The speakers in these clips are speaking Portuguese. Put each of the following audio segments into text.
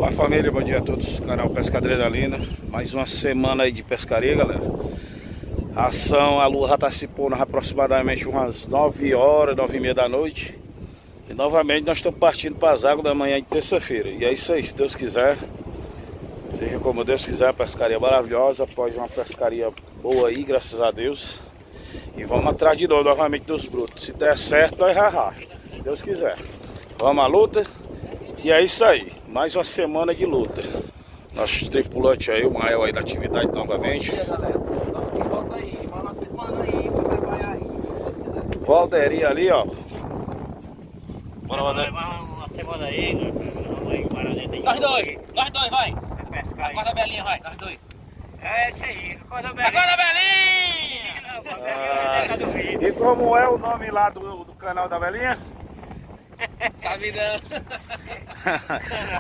Olá família, bom dia a todos, canal Pesca Adrenalina. Mais uma semana aí de pescaria, galera. A ação, a lua já está se pondo aproximadamente umas 9 horas, 9 e meia da noite. E novamente nós estamos partindo para as águas da manhã de terça-feira. E é isso aí, se Deus quiser, seja como Deus quiser, pescaria maravilhosa. Após uma pescaria boa aí, graças a Deus. E vamos atrás de novo, novamente dos brutos. Se der certo, nós arrasta, se Deus quiser. Vamos à luta. E é isso aí, mais uma semana de luta. Nosso tripulante aí, o Mael aí na atividade novamente. Valderi ali, ó. Bora, Valderi. Uma semana aí, vamos aí, nós dois, vai. Acorda a Belinha, vai, nós dois. É isso aí, acorda a Belinha. Acorda a Belinha! E como é o nome lá do canal da Belinha? Sabe não.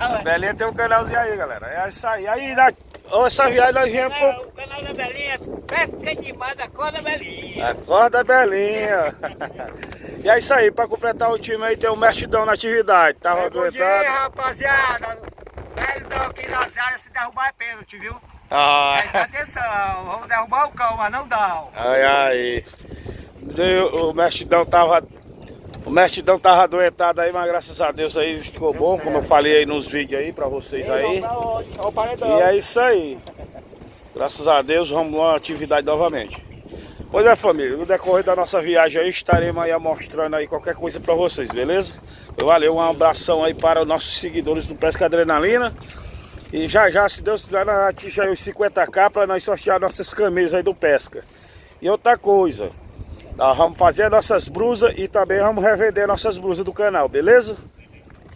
A Belinha tem um canalzinho aí, galera. É isso aí. Aí, essa viagem nós viemos com... O canal da Belinha, pesca demais, acorda a Belinha. Acorda, Belinha. E é isso aí, pra completar o time aí tem o Mestidão na atividade. Tava Bom dia, rapaziada. Velho aqui nas áreas, se derrubar é pênalti, viu? Presta atenção, vamos derrubar o cão, mas não dá. Aí. O Mestidão tava adoentado aí, mas graças a Deus aí ficou bom, como eu falei aí nos vídeos aí pra vocês aí. E é isso aí. Graças a Deus, vamos lá, atividade novamente. Pois é, família, no decorrer da nossa viagem aí, estaremos aí mostrando aí qualquer coisa pra vocês, beleza? Valeu, um abração aí para os nossos seguidores do Pesca Adrenalina. E já, se Deus quiser, nós atingir aí os 50k para nós sortear nossas camisas aí do Pesca. E outra coisa, nós vamos fazer nossas brusas e também vamos revender nossas brusas do canal, beleza?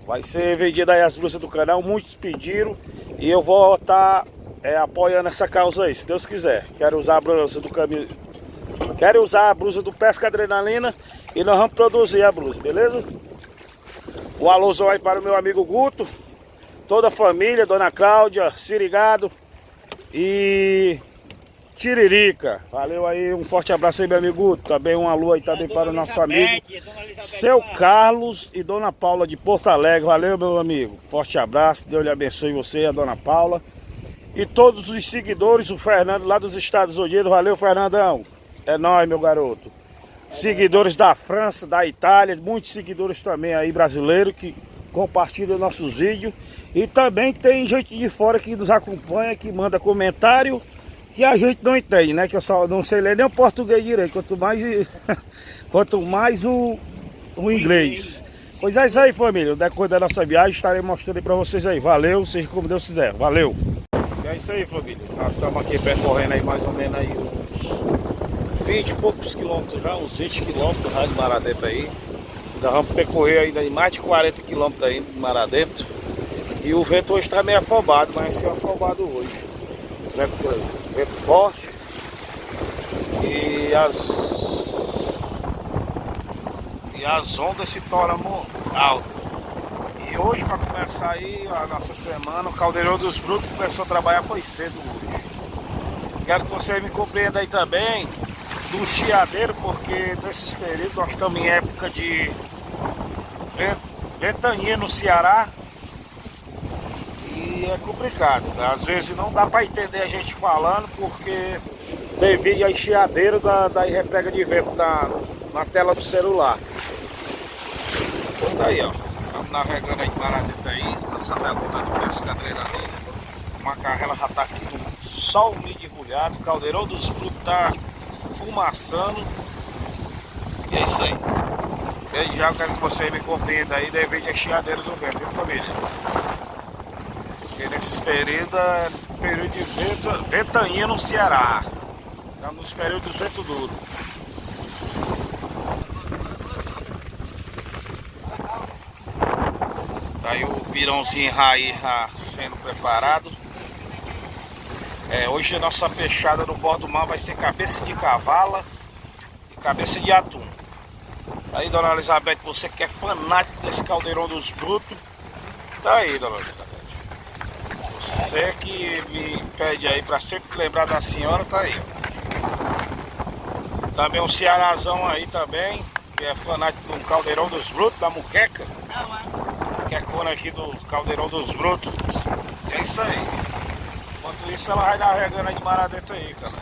Vai ser vendida aí as brusas do canal, muitos pediram. E eu vou estar apoiando essa causa aí, se Deus quiser. Quero usar a brusa do caminho. Quero usar a brusa do Pesca Adrenalina e nós vamos produzir a brusa, beleza? Um alôzão aí para o meu amigo Guto, toda a família, Dona Cláudia, Sirigado e Tiririca. Valeu aí, um forte abraço aí, meu amigo Guto. Também um alô aí também para o nosso amigo Seu Carlos e Dona Paula de Porto Alegre. Valeu, meu amigo. Forte abraço, Deus lhe abençoe você, a Dona Paula. E todos os seguidores, o Fernando lá dos Estados Unidos. Valeu, Fernandão. É nóis, meu garoto. Seguidores da França, da Itália, muitos seguidores também aí brasileiros que compartilham nossos vídeos. E também tem gente de fora que nos acompanha, que manda comentário que a gente não entende, né? Que eu só não sei ler nem o português direito, quanto mais o inglês. Pois é isso aí, família. No decorrer da nossa viagem estarei mostrando aí pra vocês aí. Valeu, seja como Deus quiser. Valeu. E é isso aí, família. Nós estamos aqui percorrendo aí mais ou menos aí uns 20 e poucos quilômetros já, uns 20 quilômetros já de mar adentro aí. Ainda vamos percorrer ainda mais de 40 quilômetros aí de mar adentro. E o vento hoje está meio afobado, mas vai ser afobado hoje. Vento forte. E as ondas se tornam altas. E hoje, para começar aí a nossa semana, o Caldeirão dos Brutos começou a trabalhar foi cedo hoje. Quero que você me compreenda aí também do chiadeiro, porque nesses períodos nós estamos em época de ventania no Ceará. E é complicado, às vezes não dá para entender a gente falando, porque devido à enxeadeira da refrega de vento na tela do celular. Então tá aí, ó, estamos navegando aí para dentro aí, essa laguna do Pesca Adrenalina. A macarrela já tá aqui no sol mergulhado, o Caldeirão dos Brutos tá fumaçando. E é isso aí. Desde já eu quero que você me compreenda aí devido à enxeadeira do vento, viu, família? Porque nesses períodos é período de ventania no Ceará. Estamos nos períodos de vento duro. Tá aí o pirãozinho raiz sendo preparado. Hoje a nossa peixada no bordo do mar vai ser cabeça de cavala e cabeça de atum. Aí, Dona Elizabeth, você que é fanático desse Caldeirão dos Brutos, tá aí, Dona Elizabeth. Você que me pede aí para sempre lembrar da senhora, tá aí. Também um cearazão aí também, que é fanático do Caldeirão dos Brutos, da muqueca. que é cona aqui do Caldeirão dos Brotos. E é isso aí. Enquanto isso ela vai navegando aí de mar adentro aí, cara.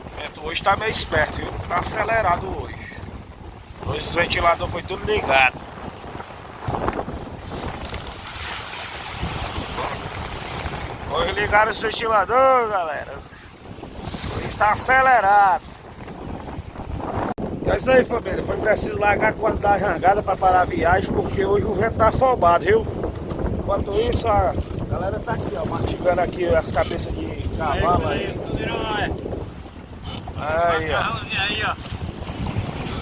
O vento hoje tá meio esperto, viu? Tá acelerado hoje. Hoje os ventiladores foi tudo ligado. Hoje ligaram os ventiladores, galera. Hoje está acelerado. E é isso aí, família. Foi preciso largar a corda da jangada para parar a viagem, porque hoje o vento tá afobado, viu? Enquanto isso, a galera tá aqui, ó, mastigando aqui as cabeças de cavalo aí. Aí, ó. Aí, ó.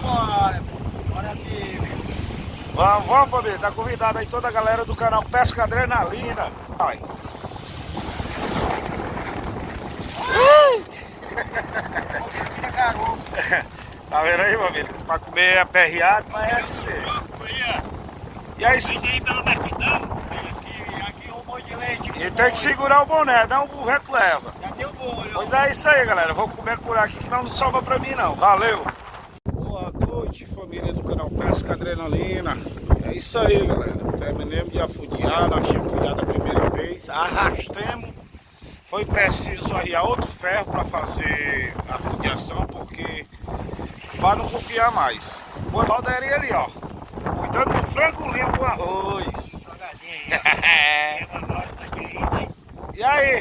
Bora, bora aqui, meu. Vamos, família. Tá convidado aí toda a galera do canal Pesca Adrenalina. Vai. Tá vendo aí, família? Pra comer aperreado, mas é assim mesmo. E é isso. E tem que segurar o boné, não o vento leva. Já tem o bolo, Pois é isso aí, galera. Vou comer por aqui que não sobra pra mim, não. Valeu! Boa noite, família do canal Pesca Adrenalina. É isso aí, galera. Terminamos de afundiar. Nós tínhamos afundiado a primeira vez. Arrastemos. Foi preciso arriar outro ferro para fazer a fundiação, porque para não confiar mais. O Valderinho ali, ó, cuidando do frango limpo com arroz. E aí,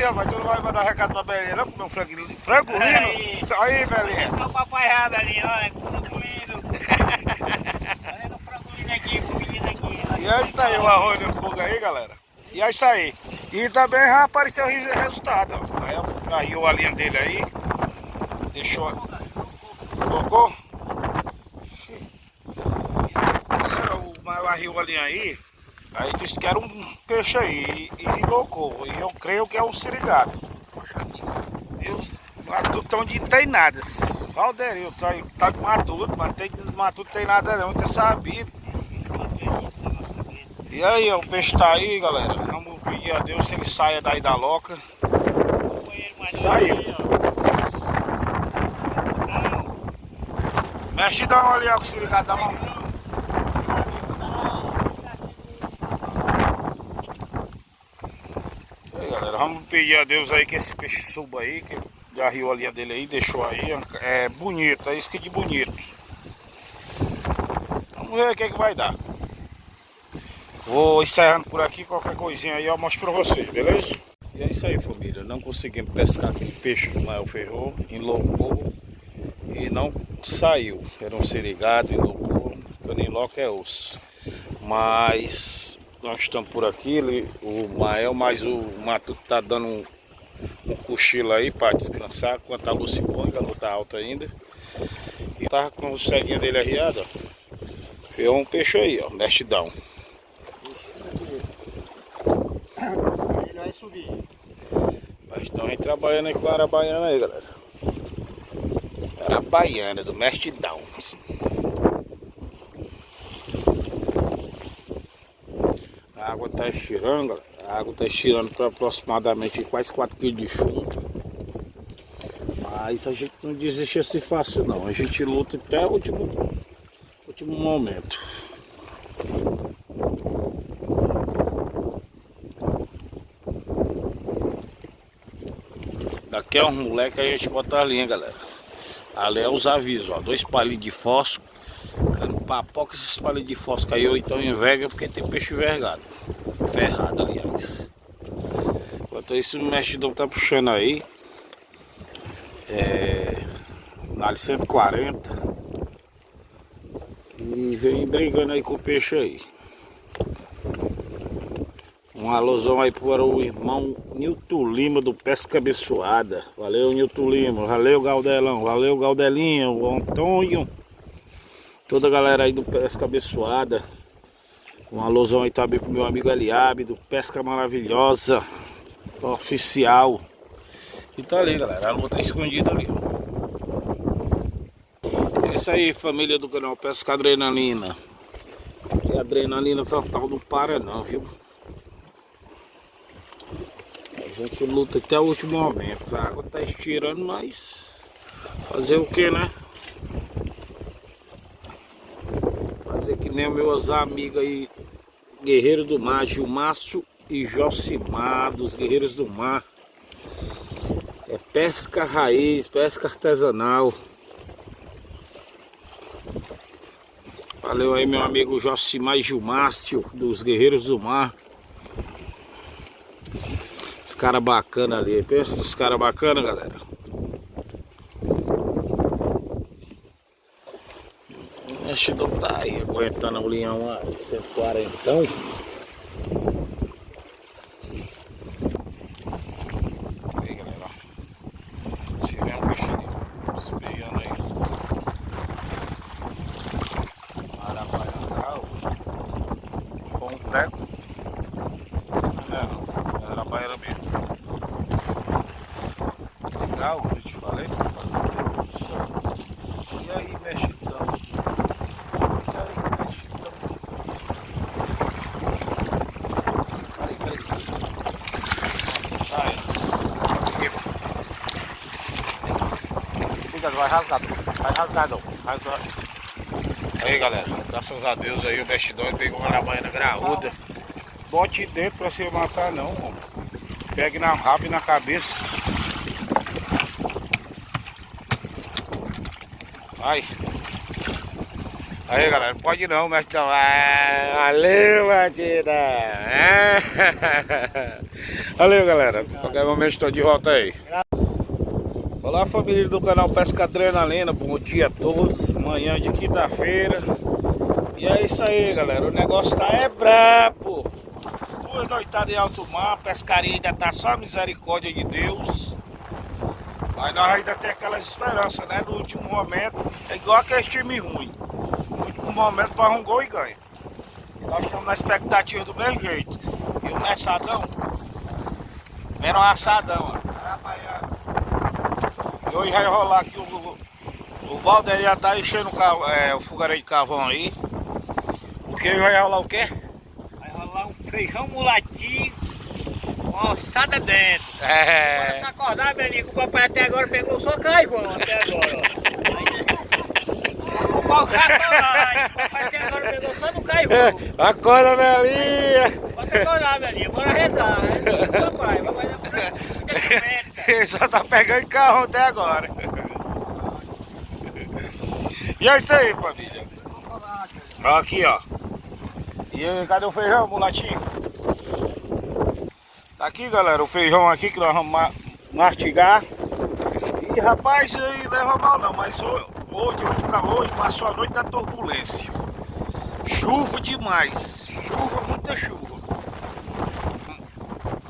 rapaz, tu não vai mandar recado pra Belinha não comer um frango limpo? Aí, Belinha. Olha o papai errado ali, olha, frango lindo. Olha o frango lindo aqui, pro menino aqui. E aí tá aí o arroz no fogo aí, galera. E é isso aí. E também já apareceu o resultado, ó. Aí a linha dele aí. Deixou. Colocou? Galera, o maior rio ali aí. Aí disse que era um peixe aí. E rilocou. E eu creio que é um sirigado. E os matutão não tem nada. Valderinho, tá de matuto, mas matuto tem nada não, tem sabido. E aí, ó, o peixe tá aí, galera. Vamos pedir a Deus se ele saia daí da loca. Saiu. Mexe, dá uma olhada com o sirigado da mão. E aí, galera, vamos pedir a Deus aí que esse peixe suba aí, que já riu a linha dele aí, deixou aí. É bonito, é isso que é de bonito. Vamos ver o que é que vai dar. Vou encerrando por aqui, qualquer coisinha aí eu mostro pra vocês, beleza? E é isso aí, família. Não conseguimos pescar aquele peixe que o Mael ferrou, enlocou e não saiu. Era um sirigado, enlocou, quando enloca é osso. Mas nós estamos por aqui, o Mael, mas o Matuto tá dando um cochilo aí para descansar, enquanto a luz se põe, a luz tá alta ainda. E tava com o ceguinho dele arriado, ó. Ferrou um peixe aí, ó, mestidão. Ele vai subir. Mas estão aí trabalhando aí com a arabaiana aí, galera. Arabaiana do Mestidão. A água tá estirando, galera. A água tá estirando para aproximadamente quase 4 kg de chumbo. Mas a gente não desiste assim fácil não. A gente luta até o último momento. Daqui é um moleque a gente bota a linha, galera. Ali é os avisos, ó. 2 palilhos de fósforo. Papoca esses palilhos de fósforo caiu, então enverga porque tem peixe vergado. Ferrado, aliás. Enquanto isso o mexidão tá puxando aí. Na 140. E vem brigando aí com o peixe aí. Um alôzão aí para o irmão Nilton Lima do Pesca Abençoada. Valeu, Nilton Lima. Valeu, Galdelão. Valeu, Galdelinho. O Antônio. Toda a galera aí do Pesca Abençoada. Um alôzão aí também pro meu amigo Eliabe do Pesca Maravilhosa. Oficial. E tá ali, galera. A lua tá escondida ali. É isso aí, família do canal Pesca Adrenalina. Que a adrenalina total não para não, viu? A gente luta até o último momento. A água tá estirando, mas fazer o que, né? Fazer que nem meus amigos aí, Guerreiro do Mar, Gilmácio e Josimar, dos Guerreiros do Mar. É pesca raiz, pesca artesanal. Valeu aí meu amigo Josimar e Gilmácio, dos Guerreiros do Mar. Os caras bacanas ali, pensa dos caras bacanas, galera. O mexidor tá aí, aguentando o leão aí, 140. Aí galera, se vê um peixinho espelhando aí. Arabaia, com um treco. Não, arabaia mesmo. Legal, eu te falei. E aí, mexidão? Vai rasgar, vai rasgar não. Aí galera, graças a Deus aí o mexidão pegou uma arabaina graúda. Bote dentro pra você matar não, mano. Pegue na rabo e na cabeça. Vai. Aí galera, pode não, mexidão. Valeu, batida. Valeu galera, qualquer momento estou de volta aí. Olá família do canal Pesca Adrenalina, bom dia a todos, manhã de quinta-feira. E é isso aí galera, o negócio tá brabo. 2 noitadas em alto mar, a pescaria ainda tá só a misericórdia de Deus. Mas nós ainda tem aquela esperança, né, do último momento, é igual aquele time ruim. No último momento faz um gol e ganha. E nós estamos na expectativa do mesmo jeito. E o Messadão, vendo um assadão, ó. E hoje vai rolar aqui o balde já tá enchendo o fogareiro de carvão aí. Porque hoje vai rolar o quê? Vai rolar um feijão mulatinho com ossada dentro. É. Pra acordar, Belinho, que o papai até agora pegou só carvão até agora, ó. O pau já o papai até agora pegou só no carvão. Acorda, Belinha! Pode acordar, Belinho, bora rezar. Papai, vai fazer ele só tá pegando carro até agora. E é isso aí, família. Aqui, ó. E aí, cadê o feijão, mulatinho? Tá aqui, galera, o feijão aqui que nós vamos mastigar. E rapaz, aí leva mal não, mas hoje pra hoje, passou a noite da turbulência. Chuva demais. Chuva, muita chuva.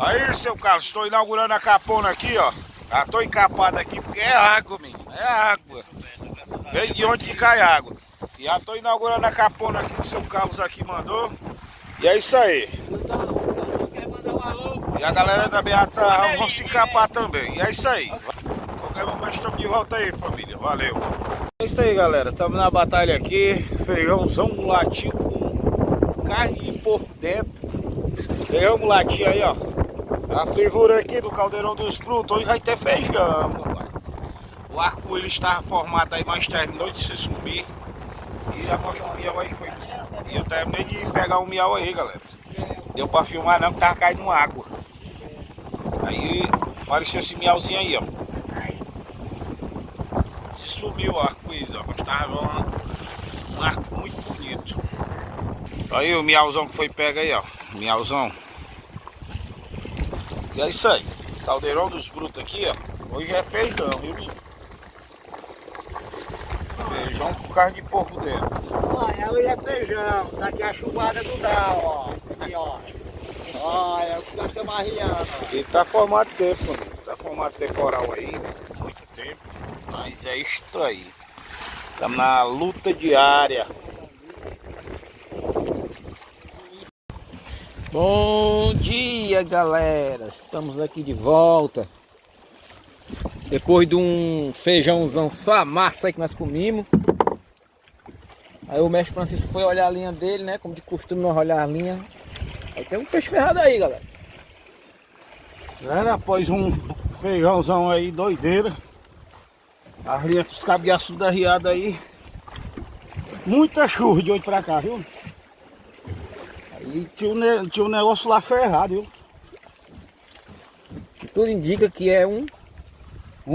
Aí, seu Carlos, estou inaugurando a capona aqui, ó. Já estou encapado aqui porque é água, menino. É água. Vem de onde que cai água. E já estou inaugurando a capona aqui que o seu Carlos aqui mandou. E é isso aí. E a galera da Beata vão se encapar também. E é isso aí. Qualquer momento estamos de volta aí, família. Valeu. É isso aí, galera. Estamos na batalha aqui. Feijãozão mulatinho com carne por dentro. Feijão mulatinho aí, ó. A fervura aqui do Caldeirão dos Frutos, hoje vai ter feijão, papai. O arco-íris estava formado aí, mas terminou de se subir. E amostra um miau aí, foi. E eu terminei de pegar um miau aí, galera. Deu pra filmar não, que tava caindo água. Aí apareceu esse miauzinho aí, ó. Se subiu o arco-íris, ó. Mas tava um arco muito bonito. Aí o miauzão que foi pega aí, ó. Miauzão. E é isso aí, Caldeirão dos Brutos aqui, ó. Hoje é feijão, viu, menino? Feijão com carne de porco dentro. Olha, hoje é feijão, tá aqui a chuvada do Dal, ó. Aqui, ó. Olha, o que nós estamos arriando. E tá formado tempo, mano. Tá formado temporal aí, muito tempo. Mas é isso aí. Estamos na luta diária. Bom dia, galera, estamos aqui de volta depois de um feijãozão só a massa aí que nós comimos. Aí o mestre Francisco foi olhar a linha dele, né, como de costume nós olhar a linha. Aí tem um peixe ferrado aí, galera. Galera, após um feijãozão aí doideira, as linhas com os cabeços da riada aí, Muita chuva de hoje pra cá, viu? Aí tinha um negócio lá ferrado, viu? Tudo indica que é um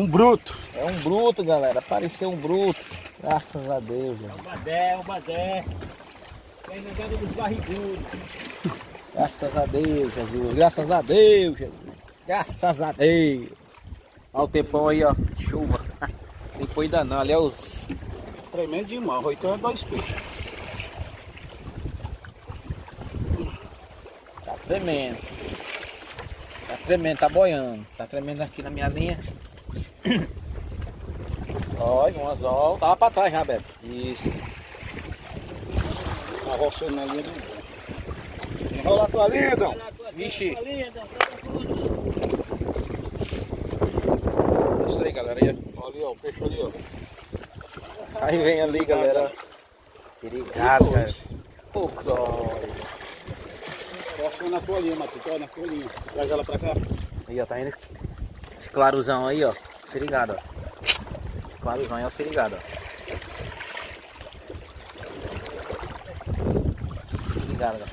bruto. É um bruto, galera. Apareceu um bruto. Graças a Deus, O Badé. Vem jogando dos barrigudos. Graças a Deus, Jesus. Graças a Deus, Jesus. Graças a Deus. Olha o tempão aí, ó. Chuva. Tempo ainda não. Ali é os... Tremendo demais. Então é 2 peixes. Tá tremendo. Tá tremendo, tá boiando. Tá tremendo aqui na minha linha. Olha, um anzol. Tava pra trás já, Beto. Isso. Tá roçando na linha do... Enrola a tua linha, Dom. Vixe. Isso aí, galera. Aí, Ali, ó, o peixe ali, ó. aí vem ali, galera. Obrigado, cara. Pô, glória. Roçando na tua linha, Matheus. Olha na tua linha. Traz ela pra cá. Aí, ó, tá indo esse claruzão aí, ó. Se ligado, ó. Esse claruzão aí é o se ligado, ó. Se ligado, galera.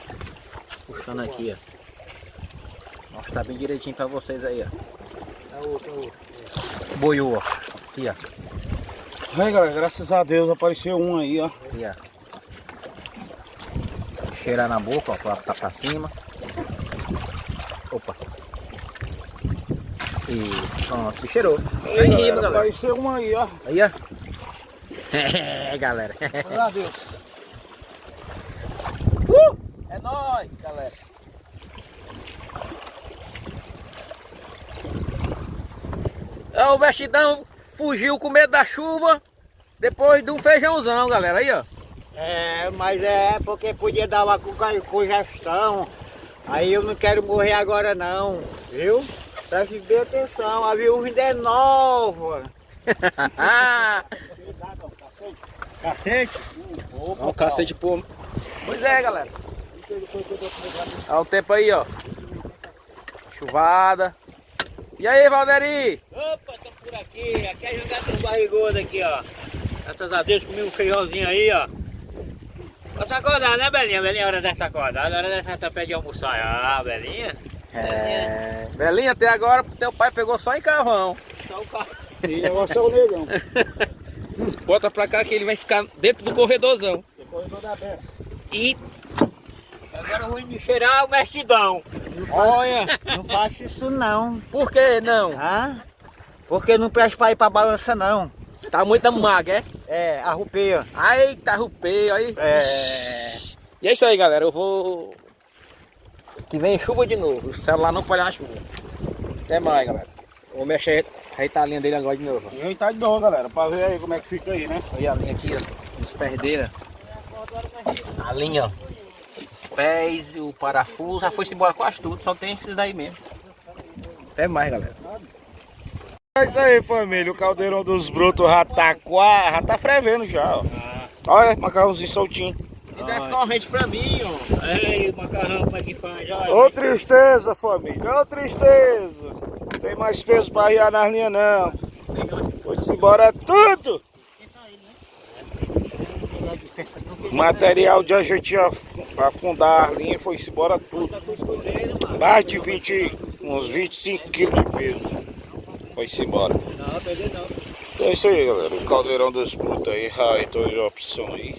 Puxando aqui, ó. Mostrar bem direitinho pra vocês aí, ó. É outro. Boiou, ó. Aqui, ó. Aí, galera, graças a Deus apareceu um aí, ó. Aqui, ó. Cheirar na boca, ó. Tá pra cima. Opa. Isso, pronto. Cheirou. Aí, Galera, galera. apareceu um aí, ó. Aí, ó. É, galera. Meu Deus. É nóis, galera. O vestidão fugiu com medo da chuva depois de um feijãozão, galera. Aí, ó. É, mas é porque podia dar uma congestão. Aí eu não quero morrer agora não, viu? Preste bem atenção, a viúva ainda é nova. Cacete? Olha o cacete, pô. Pois é, galera. Olha o tempo aí, ó. Chuvada. E aí, Valderi? Opa, tô por aqui. Aqui é jogar dos barrigudos aqui, ó. Graças a Deus comi um feijãozinho aí, ó. Pra acordar, né, Belinha? Belinha, hora dessa acordar. Hora dessa tá pé de almoçar. Ah, Belinha. É. Belinha, até agora teu pai pegou só em carvão. Só o carro. E negócio é o negão. Bota pra cá que ele vai ficar dentro do corredorzão. O corredor da Beça. E Agora eu vou me cheirar o mestidão. olha, Não faça isso não. por que não? Ah? Porque não presta pra ir pra balança não. Tá muito magra, é? É, arrupeia. Eita, rupeio aí. É. E é isso aí, galera. Eu vou... Que vem chuva de novo. O celular não pode dar chuva. Até mais, galera. Vou mexer, ajeitar a linha dele agora de novo. E aí tá de novo, galera, pra ver aí como é que fica aí, né? Olha a linha aqui, ó. Os pés dele, ó. A linha, ó. Os pés, o parafuso. Já foi-se embora quase tudo. Só tem esses daí mesmo. Até mais, galera. É isso aí, família. O caldeirão dos brutos já tá fervendo já, ó. Olha, macarrãozinho soltinho. E dá essa corrente pra mim, ó. Ei, macarrão, como é que faz? Olha. Ô tristeza, família, ô tristeza. Não tem mais peso pra arriar nas linhas, não. Foi-se embora tudo. O material de a gente afundar a linha foi-se embora tudo. Mais de 20, uns 25 quilos de peso. Foi-se embora. Não, perder não. Então é isso aí, galera. O caldeirão dos brutos aí, então de opção aí.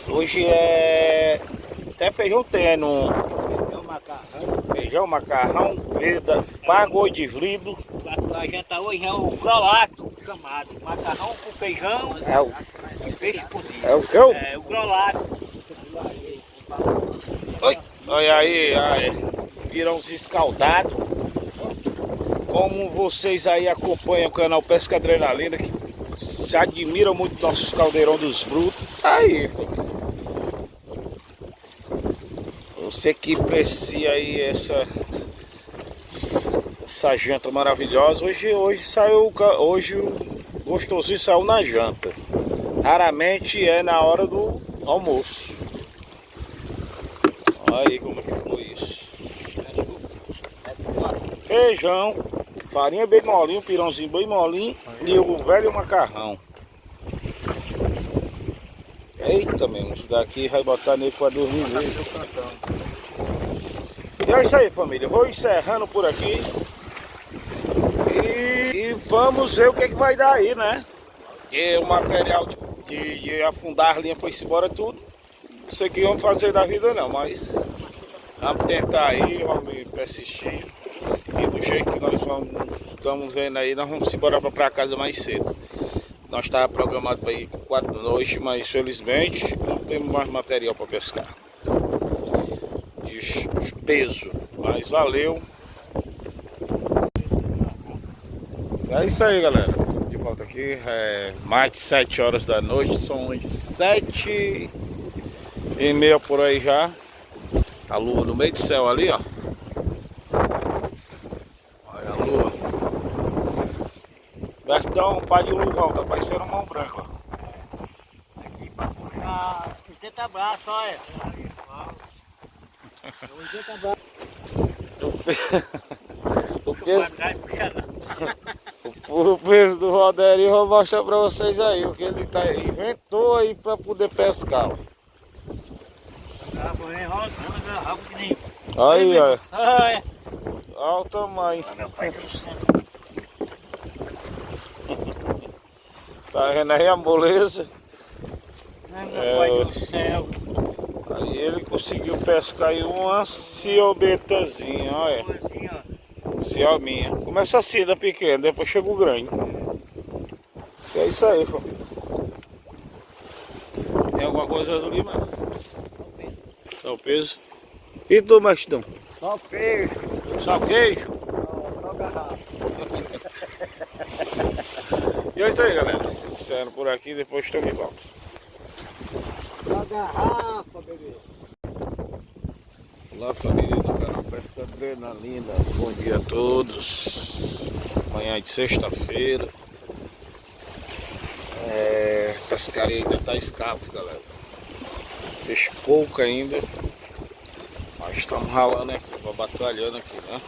Hoje é... Até feijão tem, no... Feijão, macarrão, verde, pago de vrido. A janta hoje é o grolato, chamado. Macarrão com feijão e peixe cozido. É o que? É o grolato. Oi, olha aí, pirãozinho escaldado. Como vocês aí acompanham o canal Pesca Adrenalina, que se admiram muito nossos caldeirão dos brutos, tá aí. Você que aprecia aí essa janta maravilhosa, hoje saiu, hoje o gostosinho saiu na janta. Raramente é na hora do almoço. Olha aí como é que ficou isso. Feijão, farinha bem molinho, pirãozinho bem molinho e o velho macarrão. aguenta mesmo. Isso daqui vai botar nele pra dormir mesmo. E é isso aí, família. Vou encerrando por aqui. E vamos ver o que, é que vai dar aí, né? Porque o material de afundar a linha foi-se embora tudo. Não sei o que vamos fazer da vida não, mas vamos tentar aí, vamos persistir. E do jeito que nós estamos vendo aí, nós vamos embora para casa mais cedo. Nós estávamos programados para ir com 4 da noite, mas felizmente não temos mais material para pescar. De peso, mas valeu. É isso aí, galera. De volta aqui, mais de 7 horas da noite, são as 7h30 por aí já. A lua no meio do céu ali, ó. Olha a lua. Bertão, pai de luvão, tá parecendo mão branca, ó. Aqui pra puxar 80 braços, olha. 80 braços. O peso do Roderinho eu vou mostrar pra vocês aí o que ele inventou aí pra poder pescar. Aí, ó. Olha o tamanho. Tá vendo aí a moleza? Aí ele conseguiu pescar aí uma ciobetazinha, olha. Ciominha. Começa assim da pequena, depois chega o grande. É isso aí, família. Tem alguma coisa ali, mano? Só o peso. E tu, Mastão? Só o peixe. Só o queijo? Só garrafa. E é isso aí, galera. Saindo por aqui, depois estou de volta. Só garrafa, bebê. Olá, família do canal Pesca Adrenalina. Bom dia a todos. Manhã de sexta-feira. Pescaria ainda tá escasso, galera. Peixe pouco ainda. Mas estamos ralando aqui, batalhando aqui, né?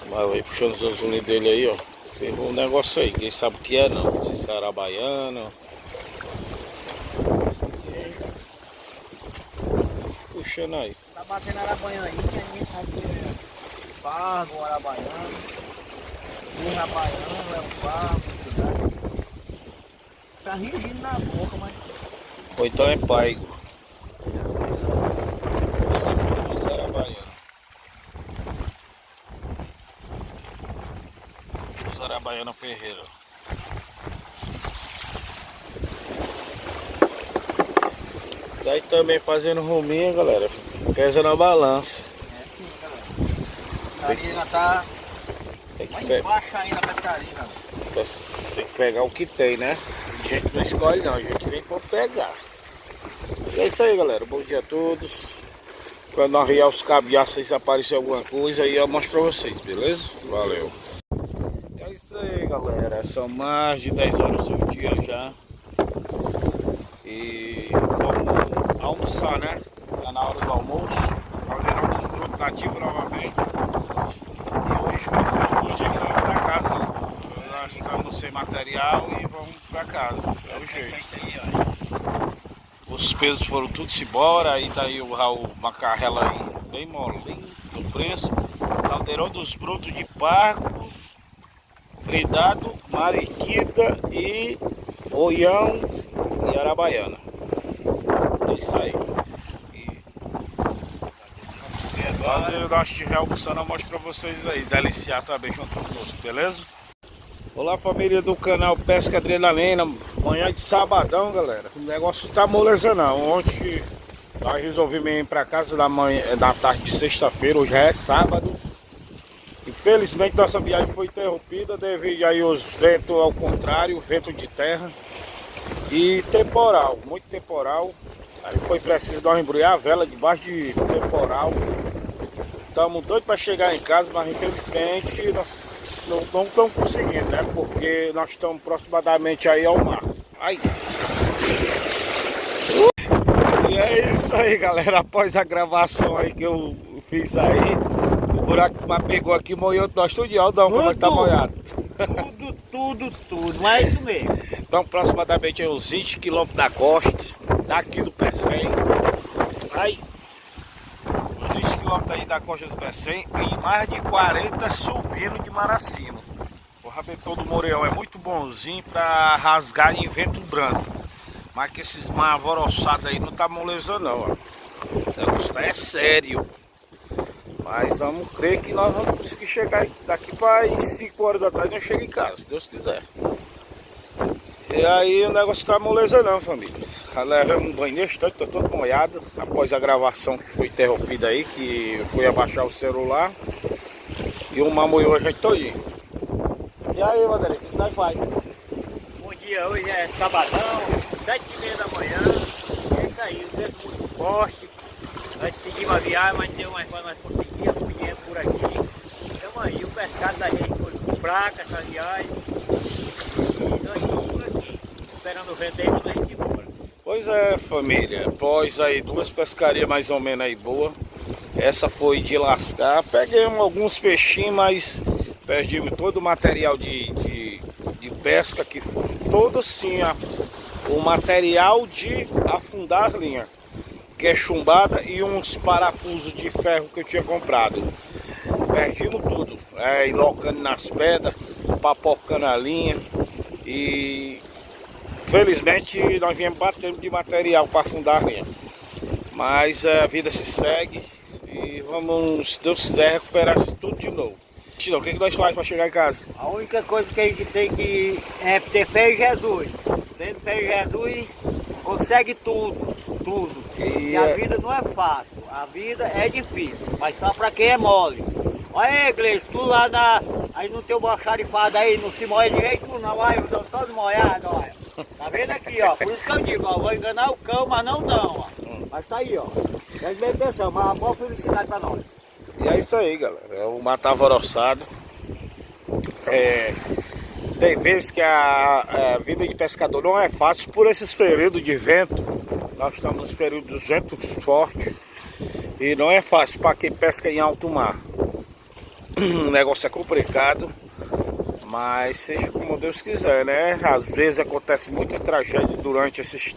Mas vai puxando os azulinhos dele aí, ó. Pegou um negócio aí, quem sabe o que é não. Não sei se é arabaiana. Puxando aí. Tá batendo arabaiana aí, ninguém sabe o que é. Pargo, arabaiano. Um arabaiano, é o pargo, tá rigindo na boca, mas... Ou então é paigo. Os arabaianos. Os arabaianos Ferreira. Daí também fazendo ruminha, galera. Pesa na balança. É sim, galera. A pescaria tá mais embaixo ainda a pescaria, galera. Tem que pegar o que tem, né? A gente não escolhe não, a gente vem pra pegar. E é isso aí, galera. Bom dia a todos. Quando nós riar os cabeças, se aparecer alguma coisa, aí eu mostro pra vocês, beleza? Valeu. É isso aí, galera. São mais de 10 horas do dia já. E vamos almoçar, né? Tá na hora do almoço. Caldeirão dos Brotos nativo novamente. E hoje vai ser o dia que vamos pra casa, né? Nós estamos sem material e vamos pra casa. É o jeito. Os pesos foram todos embora. Aí tá aí o Raul Macarrela aí, bem molinho no preço. Caldeirão dos Brotos de Pargo, Fridado, Mariquita e Oião e Arabaiana. É isso aí. E quando nós estiver almoçando, eu mostro pra vocês aí, deliciar também junto conosco, beleza? Olá, família do canal Pesca Adrenalina. Manhã de sabadão, galera. O negócio tá moleza não. Ontem nós resolvemos ir pra casa da tarde de sexta-feira. Hoje já é sábado. Infelizmente nossa viagem foi interrompida devido aí aos ventos ao contrário, vento de terra e temporal, muito temporal. Aí foi preciso nós embrulhar a vela debaixo de temporal. Estamos doidos para chegar em casa, mas infelizmente nós não estamos conseguindo, né? Porque nós estamos aproximadamente aí ao mar. Ai. E é isso aí, galera. Após a gravação aí que eu fiz aí, o buraco que pegou aqui, molhou nós tudo de Aldão, como é que tá molhado? Tudo, mas é isso mesmo. Então aproximadamente aí uns 20 km da costa. daqui do Pecém. Aí, uns 20 km aí da costa do Pecém e mais de 40 subindo de Maracima. O rabetão do Moreão é muito bonzinho para rasgar em vento branco. Mas que esses mar alvoroçados aí não tá moleza não, ó. O negócio tá sério. Mas vamos crer que nós vamos conseguir chegar daqui para 5 horas da tarde, nós chegamos em casa, se Deus quiser. E aí o negócio tá moleza não, família. Levamos um banho nesse instante, tô todo molhado. Após a gravação que foi interrompida aí, que eu fui abaixar o celular. E o mamoiou a gente todinho. E aí, Vanderlei, o que nós faz? Bom dia, hoje é sabadão, 7h30 da manhã. É isso aí, o vento muito forte. Nós seguimos a viagem, mas deu mais para nós conseguir, fugimos por aqui. Então aí, o pescado da gente foi fraco essa viagem. E nós estamos por aqui, esperando o vento aí para a gente ir embora. Pois é, família, após aí 2 pescarias mais ou menos aí boa. Essa foi de lascar. Peguei alguns peixinhos, mas perdemos todo o material de pesca que foi todo assim, o material de afundar as linhas, que é chumbada, e uns parafusos de ferro que eu tinha comprado. Perdimos tudo, enlocando nas pedras, papocando a linha, e felizmente nós viemos batendo de material para afundar a linha. Mas a vida se segue e vamos, se Deus quiser, recuperar isso tudo de novo. O que nós fazemos para chegar em casa? A única coisa que a gente tem que é ter fé em Jesus. Tendo fé em Jesus, consegue tudo, tudo. E a vida não é fácil, a vida é difícil, mas só para quem é mole. Olha aí, Gleice, tu lá aí no teu almoxarifado aí, não se molha direito não, olha, eu tô todo molhado, olha. Tá vendo aqui, ó, por isso que eu digo, ó, vou enganar o cão, mas não, ó. Mas tá aí, ó. Preste bem atenção, mas uma boa felicidade para nós. E é isso aí, galera. É o mar tá alvoroçado. Tem vezes que a vida de pescador não é fácil por esses períodos de vento. Nós estamos nos períodos dos ventos fortes. E não é fácil para quem pesca em alto mar. O negócio é complicado. Mas seja como Deus quiser, né? Às vezes acontece muita tragédia durante esse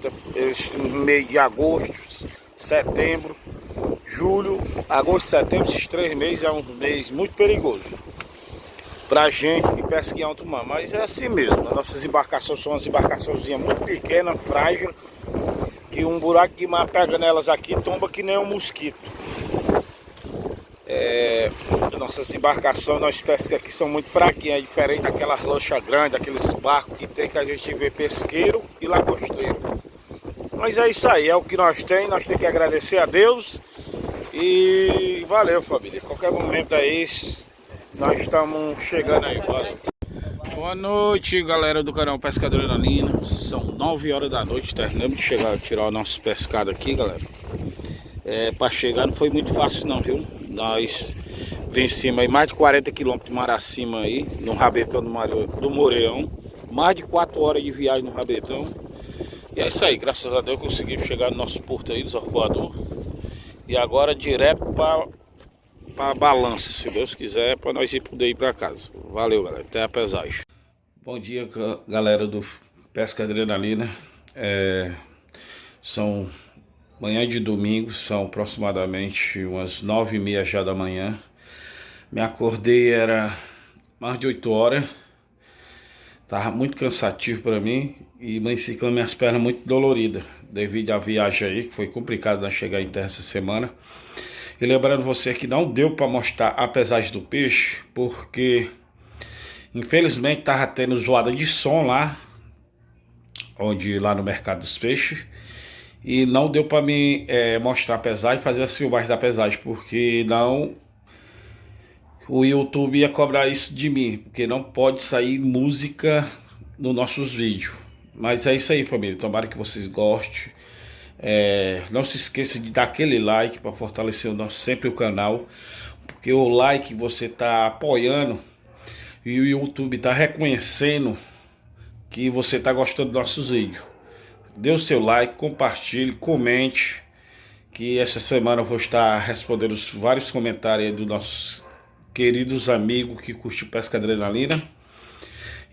mês de agosto, setembro. Julho, agosto, setembro, esses 3 meses é um mês muito perigoso pra gente que pesca em alto mar, mas é assim mesmo. As nossas embarcações são umas embarcaçõezinhas muito pequenas, frágeis, que um buraco de mar pega nelas aqui e tomba que nem um mosquito. Nossas embarcações, nós pescamos aqui são muito fraquinhas, é diferente daquelas lanchas grandes, aqueles barcos que tem, que a gente vê pesqueiro e lagosteiro. Mas é isso aí, é o que nós temos que agradecer a Deus. E valeu, família. Qualquer momento aí, nós estamos chegando aí. Valeu. Boa noite, galera do canal Pesca Adrenalina. São 9 horas da noite. Terminamos de chegar, tirar o nosso pescado aqui, galera. Para chegar não foi muito fácil não, viu? Nós vencemos aí mais de 40 km de mar acima aí, no rabetão do Moreão. Mais de 4 horas de viagem no rabetão. E é isso aí, graças a Deus conseguimos chegar no nosso porto aí, Desorcoador. E agora direto para Balança, se Deus quiser, para nós poder ir para casa. Valeu, galera, até a pesagem. Bom dia, galera do Pesca Adrenalina. São manhã de domingo, são aproximadamente umas 9h30 já da manhã. Me acordei, era mais de 8 horas. Tava muito cansativo para mim e amanheci com minhas pernas muito doloridas devido à viagem aí, que foi complicado nós chegar em terra essa semana. E lembrando você que não deu para mostrar a pesagem do peixe, porque infelizmente tava tendo zoada de som lá no mercado dos peixes, e não deu para me mostrar a pesagem, fazer as filmagens da pesagem, porque não, o YouTube ia cobrar isso de mim, porque não pode sair música nos nossos vídeos. Mas é isso aí, família, tomara que vocês gostem. Não se esqueça de dar aquele like para fortalecer sempre o canal, porque o like você está apoiando e o YouTube está reconhecendo que você está gostando dos nossos vídeos. Dê o seu like, compartilhe, comente, que essa semana eu vou estar respondendo vários comentários dos nossos queridos amigos que curtem Pesca Adrenalina.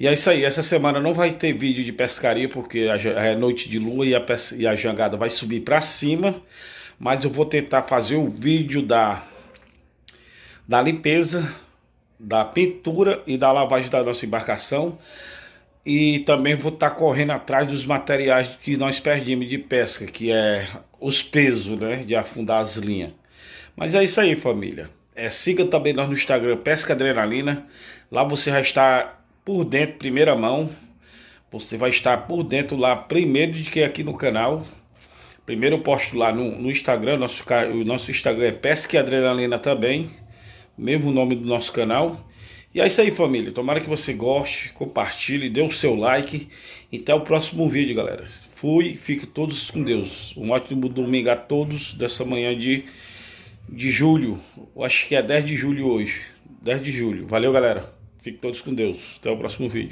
E é isso aí, essa semana não vai ter vídeo de pescaria, porque é noite de lua e a jangada vai subir para cima. Mas eu vou tentar fazer o vídeo da limpeza, da pintura e da lavagem da nossa embarcação. E também vou estar correndo atrás dos materiais que nós perdemos de pesca, que é os pesos, né, de afundar as linhas. Mas é isso aí, família. Siga também nós no Instagram, Pesca Adrenalina. Lá você vai estar por dentro, primeira mão. Você vai estar por dentro lá primeiro de que aqui no canal. Primeiro eu posto lá no Instagram, o nosso Instagram é Pesca Adrenalina também. Mesmo nome do nosso canal. E é isso aí, família. Tomara que você goste, compartilhe, dê o seu like. E até o próximo vídeo, galera. Fui, fiquem todos com Deus. Um ótimo domingo a todos dessa manhã de julho. Eu acho que é 10 de julho hoje. 10 de julho. Valeu, galera. Fiquem todos com Deus. Até o próximo vídeo.